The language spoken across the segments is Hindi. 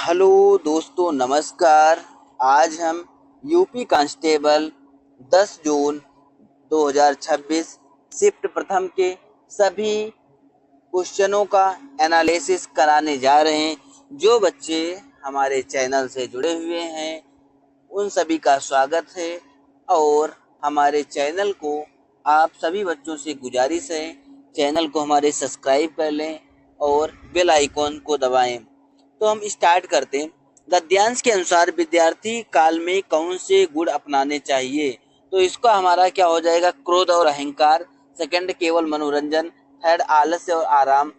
हेलो दोस्तों, नमस्कार। आज हम यूपी कांस्टेबल 10 जून 2026 शिफ्ट प्रथम के सभी क्वेश्चनों का एनालिसिस कराने जा रहे हैं। जो बच्चे हमारे चैनल से जुड़े हुए हैं उन सभी का स्वागत है और हमारे चैनल को आप सभी बच्चों से गुजारिश है, चैनल को हमारे सब्सक्राइब कर लें और बेल आइकॉन को दबाएं। तो हम स्टार्ट करते हैं। गद्यांश के अनुसार विद्यार्थी काल में कौन से गुण अपनाने चाहिए? तो इसका हमारा क्या हो जाएगा? क्रोध और अहंकार। सेकंड केवल मनोरंजन। थर्ड आलस्य और आराम।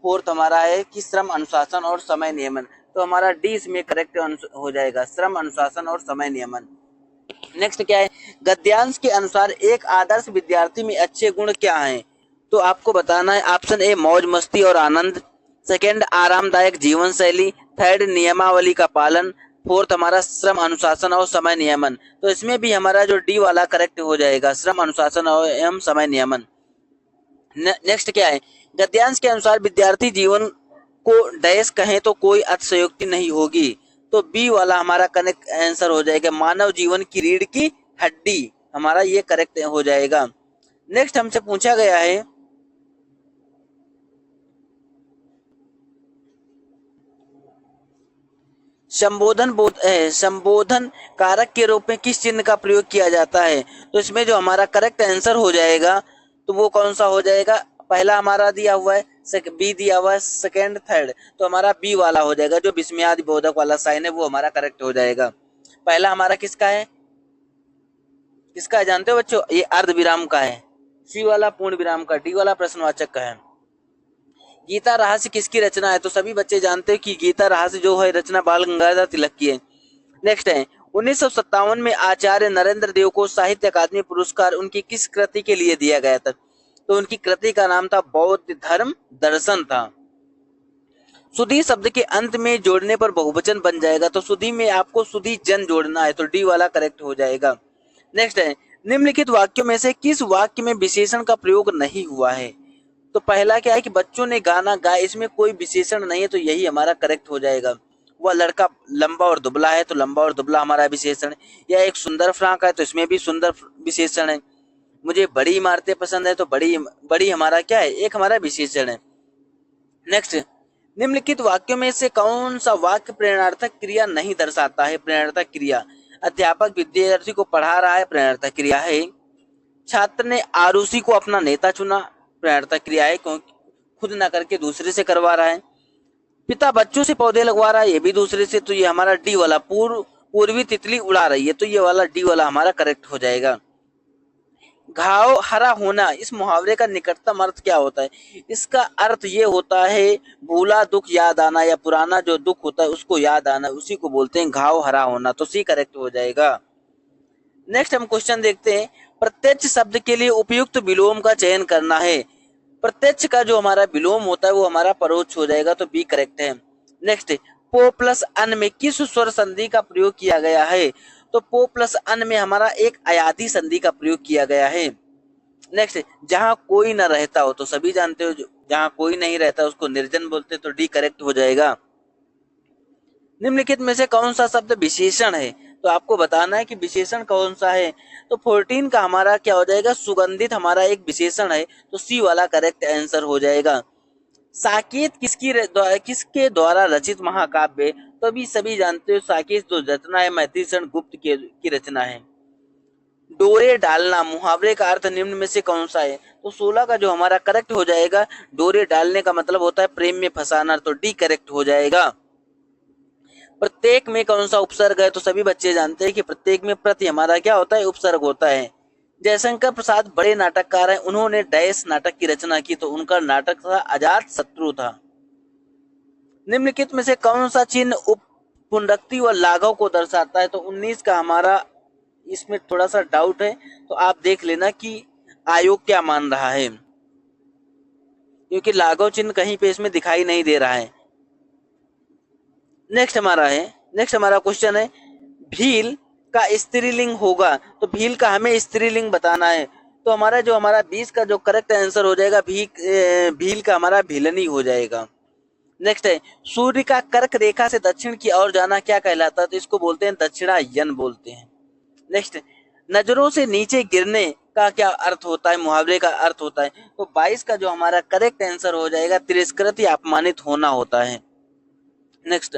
फोर्थ हमारा है कि श्रम अनुशासन और समय नियमन। तो हमारा डी इसमें करेक्ट हो जाएगा, श्रम अनुशासन और समय नियमन। नेक्स्ट क्या है? गद्यांश के अनुसार एक आदर्श विद्यार्थी में अच्छे गुण क्या हैं? तो आपको बताना है ऑप्शन ए मौज मस्ती और आनंद। सेकंड आरामदायक जीवन शैली। थर्ड नियमावली का पालन। फोर्थ हमारा श्रम अनुशासन और समय नियमन। तो इसमें भी हमारा जो डी वाला करेक्ट हो जाएगा, श्रम अनुशासन और एवं समय नियमन। नेक्स्ट क्या है? गद्यांश के अनुसार विद्यार्थी जीवन को डैश कहें तो कोई अतिशयोक्ति नहीं होगी। तो बी वाला हमारा करेक्ट आंसर हो जाएगा, मानव जीवन की रीढ़ की हड्डी। हमारा ये करेक्ट हो जाएगा। नेक्स्ट हमसे पूछा गया है संबोधन कारक के रूप में किस चिन्ह का प्रयोग किया जाता है? तो इसमें जो हमारा करेक्ट आंसर हो जाएगा तो वो कौन सा हो जाएगा? पहला हमारा दिया हुआ है, बी दिया हुआ है, सेकंड थर्ड। तो हमारा बी वाला हो जाएगा, जो विस्मयादि बोधक वाला साइन है वो हमारा करेक्ट हो जाएगा। पहला हमारा किसका है? किसका है जानते हो बच्चों? ये अर्ध विराम का है। सी वाला पूर्ण विराम का। डी वाला प्रश्नवाचक का है। गीता रहस्य किसकी रचना है? तो सभी बच्चे जानते हैं कि गीता रहस्य जो है रचना बाल गंगाधर तिलक की है। नेक्स्ट है 1957 में आचार्य नरेंद्र देव को साहित्य अकादमी पुरस्कार उनकी किस कृति के लिए दिया गया था? तो उनकी कृति का नाम था बौद्ध धर्म दर्शन था। सुधी शब्द के अंत में जोड़ने पर बहुवचन बन जाएगा, तो सुधी में आपको सुधी जन जोड़ना है, तो डी वाला करेक्ट हो जाएगा। नेक्स्ट है निम्नलिखित वाक्यों में से किस वाक्य में विशेषण का प्रयोग नहीं हुआ है? तो पहला क्या है कि बच्चों ने गाना गाया, इसमें कोई विशेषण नहीं है, तो यही हमारा करेक्ट हो जाएगा। वह लड़का लंबा और दुबला है, तो लंबा और दुबला हमारा विशेषण है। या एक सुंदर फ्राक है, तो इसमें भी सुंदर विशेषण है। मुझे बड़ी इमारतें पसंद है, तो बड़ी बड़ी हमारा क्या है? एक हमारा विशेषण है। नेक्स्ट, निम्नलिखित वाक्यों में से कौन सा वाक्य प्रेरणार्थक क्रिया नहीं दर्शाता है? प्रेरणार्थक क्रिया, अध्यापक विद्यार्थी को पढ़ा रहा है, प्रेरणार्थक क्रिया है। छात्र ने आरुषि को अपना नेता चुना, प्रेरणार्थक क्रिया है क्योंकि खुद ना करके दूसरे से करवा रहा है। पिता बच्चों से पौधे लगवा रहा है, ये भी दूसरे से, तो ये हमारा डी वाला पूर्वी तितली उड़ा रही है, तो ये वाला डी वाला हमारा करेक्ट हो जाएगा। घाव हरा होना, इस मुहावरे का निकटतम अर्थ क्या होता है? इसका अर्थ ये होता है भूला दुख याद आना, या पुराना जो दुख होता है उसको याद आना, उसी को बोलते हैं घाव हरा होना, तो सी करेक्ट हो जाएगा। नेक्स्ट हम क्वेश्चन देखते हैं, प्रत्यक्ष शब्द के लिए उपयुक्त विलोम का चयन करना है। प्रत्यक्ष का जो हमारा विलोम होता है वो हमारा परोक्ष हो जाएगा, तो बी करेक्ट है। नेक्स्ट, पो प्लस अन में किस स्वर संधि का प्रयोग किया गया है? तो पो प्लस अन में हमारा एक अयादी संधि का प्रयोग किया गया है। नेक्स्ट, जहां कोई न रहता हो, तो सभी जानते हो जहां कोई नहीं रहता उसको निर्जन बोलते, तो डी करेक्ट हो जाएगा। निम्नलिखित में से कौन सा शब्द विशेषण है? तो आपको बताना है कि विशेषण कौन सा है। तो 14 का हमारा क्या हो जाएगा? सुगंधित हमारा एक विशेषण है, तो सी वाला करेक्ट आंसर हो जाएगा। साकेत किसके द्वारा रचित महाकाव्य? तो अभी सभी जानते हो साकेत जो रचना है मैथिली शरण गुप्त की रचना है। डोरे डालना, मुहावरे का अर्थ निम्न में से कौन सा है? तो 16 का जो हमारा करेक्ट हो जाएगा, डोरे डालने का मतलब होता है प्रेम में फंसाना, तो डी करेक्ट हो जाएगा। प्रत्येक में कौन सा उपसर्ग है? तो सभी बच्चे जानते हैं कि प्रत्येक में प्रति हमारा क्या होता है? उपसर्ग होता है। जयशंकर प्रसाद बड़े नाटककार हैं, उन्होंने डैश नाटक की रचना की, तो उनका नाटक था अजात शत्रु था। निम्नलिखित में से कौन सा चिन्ह उप पुनरुक्ति व लाघव को दर्शाता है? तो 19 का हमारा इसमें थोड़ा सा डाउट है, तो आप देख लेना कि आयोग क्या मान रहा है, क्योंकि लाघव चिन्ह कहीं पे इसमें दिखाई नहीं दे रहा है। नेक्स्ट हमारा क्वेश्चन है, भील का स्त्रीलिंग होगा, तो भील का हमें स्त्रीलिंग बताना है। तो हमारा 20 का जो करेक्ट आंसर हो जाएगा, भील का हमारा भिलनी हो जाएगा। नेक्स्ट है सूर्य का कर्क रेखा से दक्षिण की ओर जाना क्या कहलाता है? तो इसको बोलते हैं दक्षिणायन बोलते हैं। नेक्स्ट, नजरों से नीचे गिरने का क्या अर्थ होता है? मुहावरे का अर्थ होता है। तो 22 का जो हमारा करेक्ट आंसर हो जाएगा तिरस्कृत या अपमानित होना होता है। नेक्स्ट,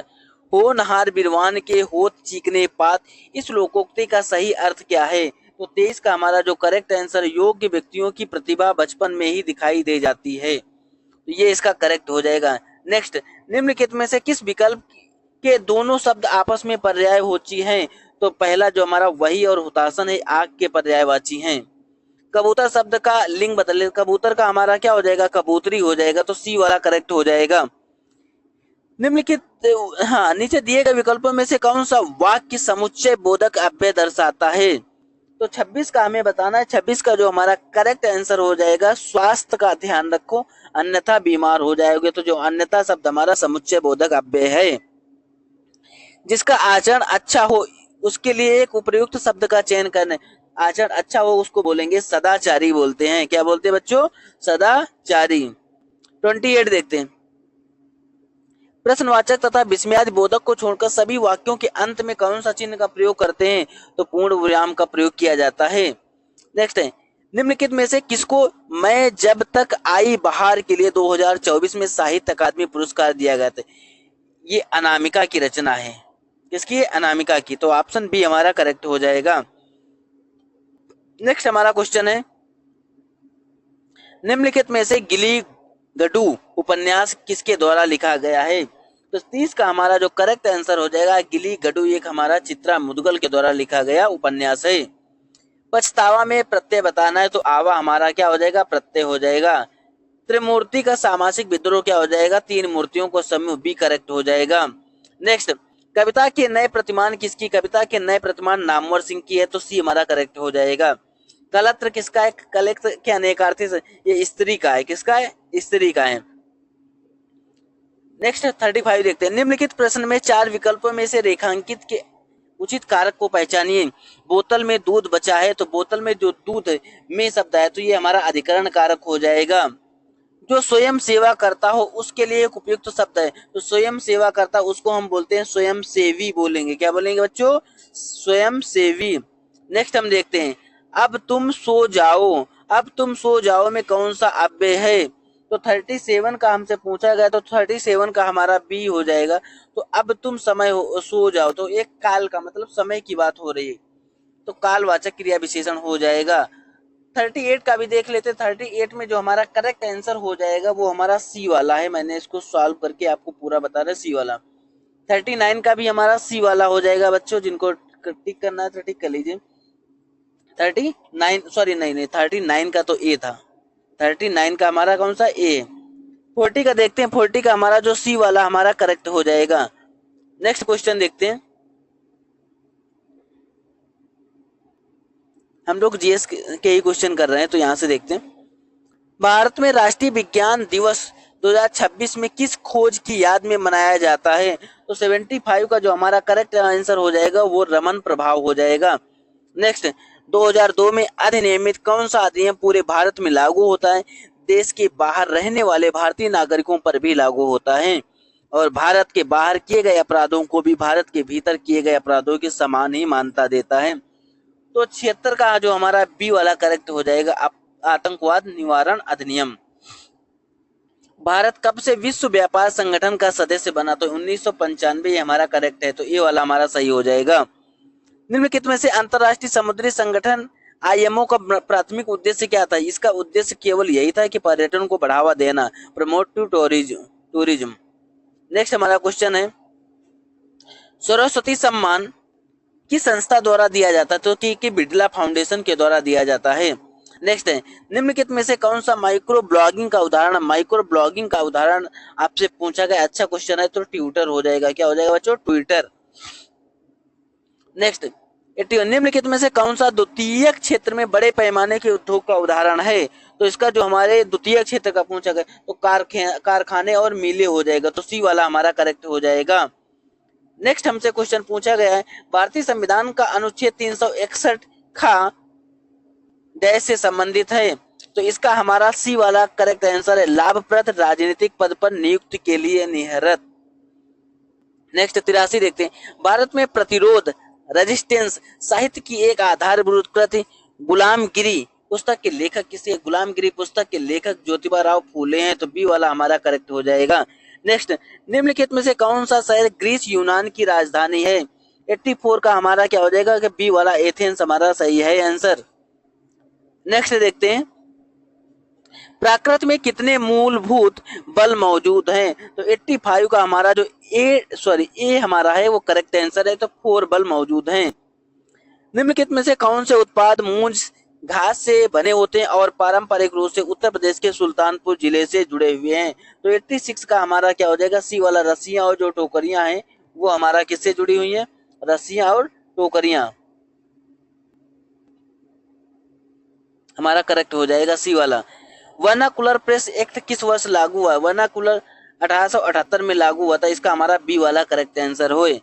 होनहार बिरवान के होत चीकने पात, इस लोकोक्ति का सही अर्थ क्या है? तो 23 का हमारा जो करेक्ट आंसर, योग्य व्यक्तियों की प्रतिभा बचपन में ही दिखाई दे जाती है, तो ये इसका करेक्ट हो जाएगा। नेक्स्ट, निम्नलिखित में से किस विकल्प के दोनों शब्द आपस में पर्यायवाची हैं? तो पहला जो हमारा वही और हुतासन है, आग के पर्यायवाची हैं। कबूतर शब्द का लिंग बदले, कबूतर का हमारा क्या हो जाएगा? कबूतरी हो जाएगा, तो सी वाला करेक्ट हो जाएगा। निम्नलिखित, हाँ, नीचे दिए गए विकल्पों में से कौन सा वाक्य समुच्चय बोधक अव्यय दर्शाता है? तो 26 का हमें बताना है। 26 का जो हमारा करेक्ट आंसर हो जाएगा स्वास्थ्य का ध्यान रखो अन्यथा बीमार हो जाओगे, तो जो अन्यथा शब्द हमारा समुच्चय बोधक अव्यय है। जिसका आचरण अच्छा हो उसके लिए एक उपयुक्त शब्द का चयन करने, आचरण अच्छा हो उसको बोलेंगे सदाचारी बोलते हैं। क्या बोलते हैं बच्चों? सदाचारी। 28 देखते हैं। प्रश्नवाचक तथा विस्मयादि बोधक को छोड़कर सभी वाक्यों के अंत में कौन सा चिन्ह का प्रयोग करते हैं? तो पूर्ण विराम का प्रयोग किया जाता है। नेक्स्ट है, निम्नलिखित में से किसको मैं जब तक आई बहार के लिए 2024 में साहित्य अकादमी पुरस्कार दिया गया था? ये अनामिका की रचना है। किसकी? अनामिका की। तो ऑप्शन बी हमारा करेक्ट हो जाएगा। नेक्स्ट हमारा क्वेश्चन है, निम्नलिखित में से गिली गडू उपन्यास किसके द्वारा लिखा गया है? तो 30 का हमारा जो करेक्ट आंसर हो जाएगा गिली गडू एक हमारा चित्रा मुदगल के द्वारा लिखा गया उपन्यास है। पछतावा में प्रत्यय बताना है, तो आवा हमारा क्या हो जाएगा? प्रत्यय हो जाएगा। त्रिमूर्ति का सामासिक विद्रोह क्या हो जाएगा? तीन मूर्तियों को समूह, बी करेक्ट हो जाएगा। नेक्स्ट, कविता के नए प्रतिमान किसकी? कविता के नए प्रतिमान नामवर सिंह की है, तो सी हमारा करेक्ट हो जाएगा। कलत्र किसका है? कलेक्टर के अनेकार्थी से, ये स्त्री का है। किसका है? स्त्री का है। नेक्स्ट 35 देखते हैं। निम्नलिखित प्रश्न में चार विकल्पों में से रेखांकित के उचित कारक को पहचानिए। बोतल में दूध बचा है, तो बोतल में जो दूध में शब्द है तो ये हमारा अधिकरण कारक हो जाएगा। जो स्वयं सेवा करता हो उसके लिए एक उपयुक्त शब्द है, तो स्वयं सेवा करता उसको हम बोलते हैं स्वयं सेवी बोलेंगे। क्या बोलेंगे बच्चों? स्वयं सेवी। नेक्स्ट हम देखते हैं, अब तुम सो जाओ। अब तुम सो जाओ में कौन सा अव्यय है? तो 37 का हमसे पूछा गया, तो 37 का हमारा बी हो जाएगा। तो अब तुम समय हो सो जाओ, तो एक काल का मतलब समय की बात हो रही है, तो कालवाचक क्रिया विशेषण हो जाएगा। 38 का भी देख लेते। 38 में जो हमारा करेक्ट आंसर हो जाएगा वो हमारा सी वाला है। मैंने इसको सॉल्व करके आपको पूरा बता रहा, सी वाला। 39 का भी हमारा सी वाला हो जाएगा बच्चों, जिनको टिक करना है तो टिक कर लीजिए। 39, सॉरी नहीं, 39 का तो ए था। 39 का हमारा कौन सा? ए। 40 का देखते हैं। 40 का हमारा जो सी वाला हमारा करेक्ट हो जाएगा। नेक्स्ट क्वेश्चन देखते हैं। हम लोग जीएस के ही क्वेश्चन कर रहे हैं, तो यहां से देखते हैं। भारत में राष्ट्रीय विज्ञान दिवस 2026 में किस खोज की याद में मनाया जाता है? तो 75 का जो हमारा करेक्ट आंसर हो जाएगा वो रमन प्रभाव हो जाएगा। नेक्स्ट, 2002 में अधिनियमित कौन सा अधिनियम पूरे भारत में लागू होता है? देश के बाहर रहने वाले भारतीय नागरिकों पर भी लागू होता है, और भारत के बाहर किए गए अपराधों को भी भारत के भीतर किए गए अपराधों के समान ही मान्यता देता है। तो 76 का जो हमारा बी वाला करेक्ट हो जाएगा आतंकवाद निवारण अधिनियम। भारत कब से विश्व व्यापार संगठन का सदस्य बना? तो 1995 हमारा करेक्ट है, तो ये वाला हमारा सही हो जाएगा। निम्नलिखित में से अंतरराष्ट्रीय समुद्री संगठन आईएमओ का प्राथमिक उद्देश्य क्या था? इसका उद्देश्य केवल यही था कि पर्यटन को बढ़ावा देना, प्रमोट टू टूरिज्म। नेक्स्ट हमारा क्वेश्चन है, सरस्वती सम्मान किस संस्था द्वारा दिया जाता है? तो कि बिड़ला फाउंडेशन के द्वारा दिया जाता है। नेक्स्ट है, निम्नलिखित में से कौन सा माइक्रो ब्लॉगिंग का उदाहरण? माइक्रो ब्लॉगिंग का उदाहरण आपसे पूछा गया, अच्छा क्वेश्चन है, तो ट्विटर हो जाएगा। क्या हो जाएगा बच्चों? ट्विटर। नेक्स्ट, निम्नलिखित में से कौन सा द्वितीय क्षेत्र में बड़े पैमाने के उद्योग का उदाहरण है? तो इसका जो हमारे द्वितीय क्षेत्र का पूछा गया तो कारखाने और मिले हो जाएगा, तो सी वाला हमारा करेक्ट हो जाएगा। नेक्स्ट हमसे क्वेश्चन पूछा गया है, भारतीय संविधान का अनुच्छेद 361 खा डैश से संबंधित है? तो इसका हमारा सी वाला करेक्ट आंसर है, लाभप्रद राजनीतिक पद पर नियुक्ति के लिए निहरत। नेक्स्ट 83 देखते हैं। भारत में प्रतिरोध रेजिस्टेंस साहित्य की एक आधारभूत कृति गुलामगिरी पुस्तक के लेखक किसे? गुलामगिरी पुस्तक के लेखक ज्योतिबा राव फूले हैं, तो बी वाला हमारा करेक्ट हो जाएगा। नेक्स्ट, निम्नलिखित में से कौन सा शहर ग्रीस यूनान की राजधानी है? 84 का हमारा क्या हो जाएगा कि बी वाला एथेंस हमारा सही है आंसर। नेक्स्ट देखते हैं, प्राकृत में कितने मूलभूत बल मौजूद हैं? तो 85 का हमारा जो ए हमारा है वो करेक्ट आंसर है, तो 4 बल मौजूद हैं। निम्नलिखित में से कौन से उत्पाद मूंज घास से बने होते हैं और पारंपरिक रूप से उत्तर प्रदेश के सुल्तानपुर जिले से जुड़े हुए हैं? तो 86 का हमारा क्या हो जाएगा? सी वाला रस्सियां और जो टोकरियां हैं वो हमारा किससे जुड़ी हुई हैं? रस्सियां और टोकरियां हमारा करेक्ट हो जाएगा सी वाला। वर्नाकुलर प्रेस एक्ट किस वर्ष लागू हुआ? वर्नाकुलर 1878 में लागू हुआ था, इसका हमारा बी वाला करेक्ट आंसर होए।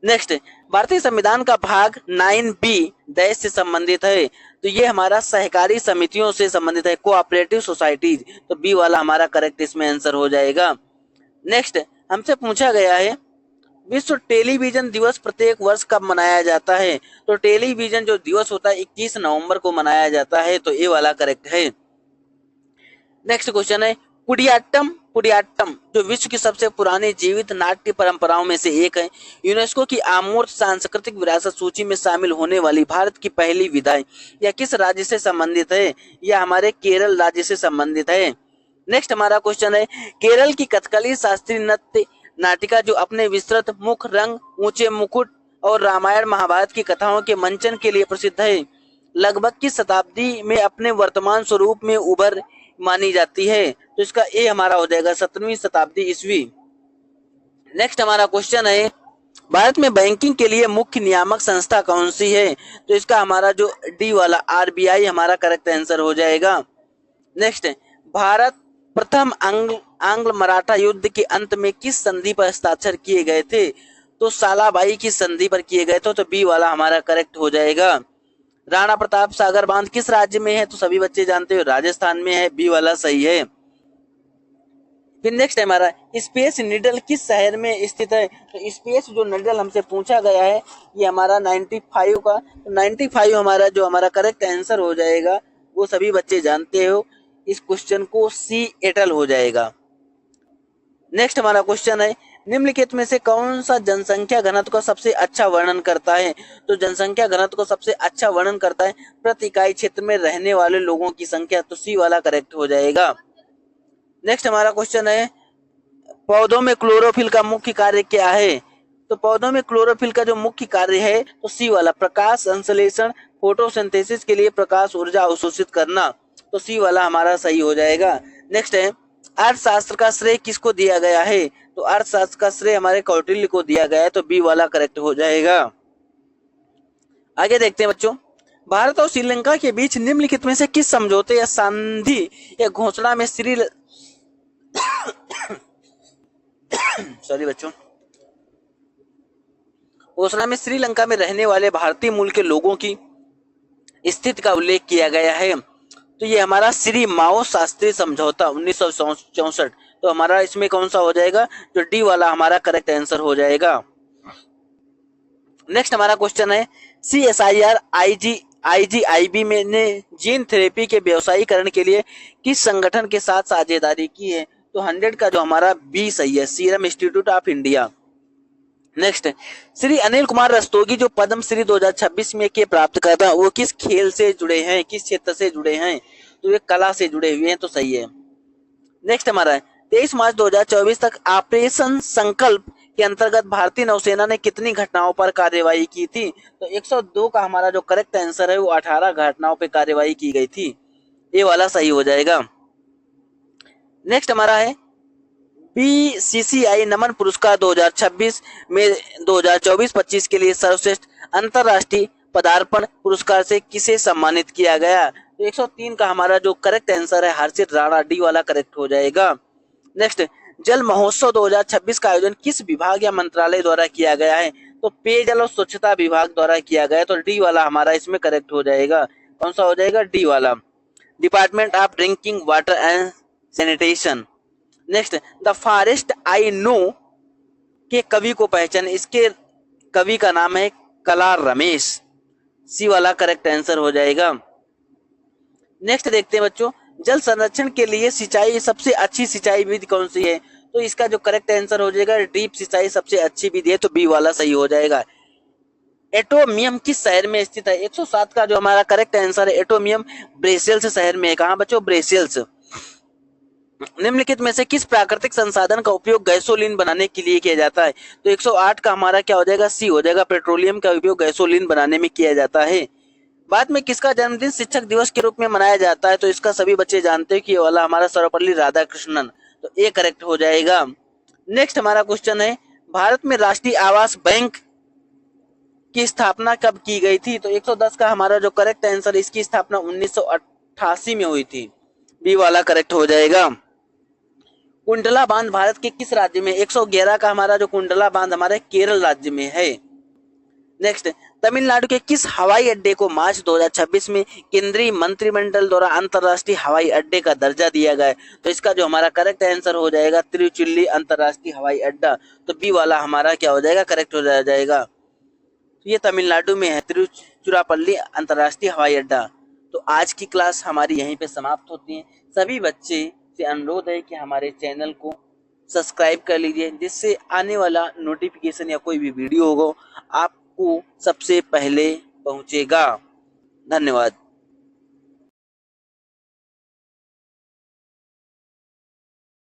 नेक्स्ट, भारतीय संविधान का भाग 9B देश से संबंधित है, तो ये हमारा सहकारी समितियों से संबंधित है, कोऑपरेटिव सोसाइटीज, तो बी वाला हमारा करेक्ट इसमें आंसर हो जाएगा। नेक्स्ट, हमसे पूछा गया है विश्व टेलीविजन दिवस प्रत्येक वर्ष कब मनाया जाता है? तो टेलीविजन जो दिवस होता है 21 नवंबर को मनाया जाता है, तो ये वाला करेक्ट है। नेक्स्ट क्वेश्चन है, कुडियाट्टम कुडियाट्टम जो विश्व की सबसे पुरानी जीवित नाट्य परंपराओं में से एक है, यूनेस्को की अमूर्त सांस्कृतिक विरासत सूची में शामिल होने वाली भारत की पहली विधा यह किस राज्य से संबंधित है? यह हमारे केरल राज्य से संबंधित है। नेक्स्ट हमारा क्वेश्चन है, केरल की कथकली शास्त्रीय नृत्य नाटिका जो अपने विस्तृत मुख रंग, ऊंचे मुकुट और रामायण महाभारत की कथाओं के मंचन के लिए प्रसिद्ध है, लगभग किस शताब्दी में अपने वर्तमान स्वरूप में उभर मानी जाती है? तो इसका ए हमारा हो जाएगा 17वीं शताब्दी ईस्वी। नेक्स्ट हमारा क्वेश्चन है, भारत में बैंकिंग के लिए मुख्य नियामक संस्था कौन सी है? तो इसका हमारा जो डी वाला आरबीआई हमारा करेक्ट आंसर हो जाएगा। नेक्स्ट, भारत प्रथम आंग्ल मराठा युद्ध के अंत में किस संधि पर हस्ताक्षर किए गए थे? तो सालाबाई की संधि पर किए गए थे, तो बी वाला हमारा करेक्ट हो जाएगा। राणा प्रताप सागर बांध किस राज्य में है? तो सभी बच्चे जानते हो राजस्थान में है, बी वाला सही है। फिर नेक्स्ट है हमारा, स्पेस नीडल किस शहर में स्थित है? तो स्पेस जो नीडल हमसे पूछा गया है ये हमारा 95 का, तो 95 हमारा जो हमारा करेक्ट आंसर हो जाएगा वो सभी बच्चे जानते हो, इस क्वेश्चन को सी एटल हो जाएगा। नेक्स्ट हमारा क्वेश्चन है, निम्नलिखित में से कौन सा जनसंख्या घनत्व का सबसे अच्छा वर्णन करता है? तो जनसंख्या घनत्व को सबसे अच्छा वर्णन करता है प्रति इकाई क्षेत्र में रहने वाले लोगों की संख्या, तो सी वाला करेक्ट हो जाएगा। नेक्स्ट हमारा क्वेश्चन है, पौधों में क्लोरोफिल का मुख्य कार्य क्या है? तो पौधों में क्लोरोफिल का जो मुख्य कार्य है तो सी वाला प्रकाश संश्लेषण, फोटोसिंथेसिस के लिए प्रकाश ऊर्जा अवशोषित करना, तो सी वाला हमारा सही हो जाएगा। नेक्स्ट है, अर्थशास्त्र का श्रेय किसको दिया गया है? तो अर्थशास्त्र का श्रेय हमारे कौटिल्य को दिया गया है, तो बी वाला करेक्ट हो जाएगा। आगे देखते हैं बच्चों, भारत और श्रीलंका के बीच निम्नलिखित में से किस समझौते या संधि या घोषणा में घोषणा में श्रीलंका में रहने वाले भारतीय मूल के लोगों की स्थिति का उल्लेख किया गया है? तो ये हमारा श्री माओ शास्त्री समझौता 1964, तो हमारा इसमें कौन सा हो जाएगा? जो डी वाला हमारा करेक्ट आंसर हो जाएगा। नेक्स्ट हमारा क्वेश्चन है, CSIR IGIB में ने जीन थेरेपी के व्यवसायीकरण के लिए किस संगठन के साथ साझेदारी की है? तो 100 का जो हमारा बी सही है, serum institute of India. Next, Shri Anil Kumar Rastogi जो पद्मश्री 2026 में के प्राप्त करता वो किस खेल से जुड़े हैं, किस क्षेत्र से जुड़े हैं? तो ये कला से जुड़े हुए हैं, तो सही है। नेक्स्ट हमारा है, 23 मार्च 2024 तक ऑपरेशन संकल्प के अंतर्गत भारतीय नौसेना ने कितनी घटनाओं पर कार्यवाही की थी? तो 102 का हमारा जो करेक्ट आंसर है वो 18 घटनाओं पर कार्यवाही की गई थी, ये वाला सही हो जाएगा। नेक्स्ट हमारा है, BCCI नमन पुरस्कार 2026 में 2024-25 के लिए सर्वश्रेष्ठ अंतरराष्ट्रीय पदार्पण पुरस्कार से किसे सम्मानित किया गया? तो 103 का हमारा जो करेक्ट आंसर है हर्षित राणा, डी वाला करेक्ट हो जाएगा। नेक्स्ट, जल महोत्सव 2026 का आयोजन किस विभाग या मंत्रालय द्वारा किया गया है? तो पेयजल और स्वच्छता विभाग द्वारा किया गया, तो डी वाला हमारा इसमें करेक्ट हो जाएगा। कौन सा हो जाएगा? डी वाला। Department of drinking water and sanitation. Next, the forest I know के कवि को पहचान, इसके कवि का नाम है कला रमेश। सी वाला करेक्ट आंसर हो जाएगा। नेक्स्ट देखते हैं बच्चों, जल संरक्षण के लिए सिंचाई सबसे अच्छी सिंचाई विधि कौन सी है? तो इसका जो करेक्ट आंसर हो जाएगा ड्रिप सिंचाई सबसे अच्छी विधि है, तो बी वाला सही हो जाएगा। एटोमियम किस शहर में स्थित है? 107 का जो हमारा करेक्ट आंसर है एटोमियम ब्रेसिल्स शहर में है। कहां बच्चों? ब्रेसिल्स। निम्नलिखित में से किस प्राकृतिक संसाधन का उपयोग गैसोलीन बनाने के लिए किया जाता है? तो 108 का हमारा क्या हो जाएगा? सी हो जाएगा, पेट्रोलियम का उपयोग गैसोलीन बनाने में किया जाता है। बाद में किसका जन्मदिन शिक्षक दिवस के रूप में मनाया जाता है? तो इसका सभी बच्चे जानते हैं कि ये वाला हमारा सर्वपल्ली राधाकृष्णन, तो ए करेक्ट हो जाएगा। नेक्स्ट हमारा क्वेश्चन है, भारत में राष्ट्रीय आवास बैंक की स्थापना कब की गई थी? तो 110 का हमारा जो करेक्ट आंसर, इसकी स्थापना 1988 में हुई थी, बी वाला करेक्ट हो जाएगा। कुंडला बांध भारत के किस राज्य में? 111 का हमारा जो कुंडला बांध हमारे केरल राज्य में है। नेक्स्ट, तमिलनाडु के किस हवाई अड्डे को मार्च 2026 में केंद्रीय मंत्रिमंडल द्वारा अंतरराष्ट्रीय हवाई अड्डे का दर्जा दिया गया है? तो इसका जो हमारा करेक्ट आंसर हो जाएगा तिरुचिल्ली अंतरराष्ट्रीय हवाई अड्डा, तो बी वाला हमारा क्या हो जाएगा? करेक्ट हो जाएगा। तो ये तमिलनाडु में है तिरुचिरापल्ली अंतरराष्ट्रीय हवाई अड्डा। तो आज की क्लास हमारी यहीं पे समाप्त होती है। सभी बच्चे से अनुरोध है कि हमारे चैनल को सब्सक्राइब कर लीजिए, जिससे आने वाला नोटिफिकेशन या कोई भी वीडियो होगा आपको सबसे पहले पहुंचेगा। धन्यवाद।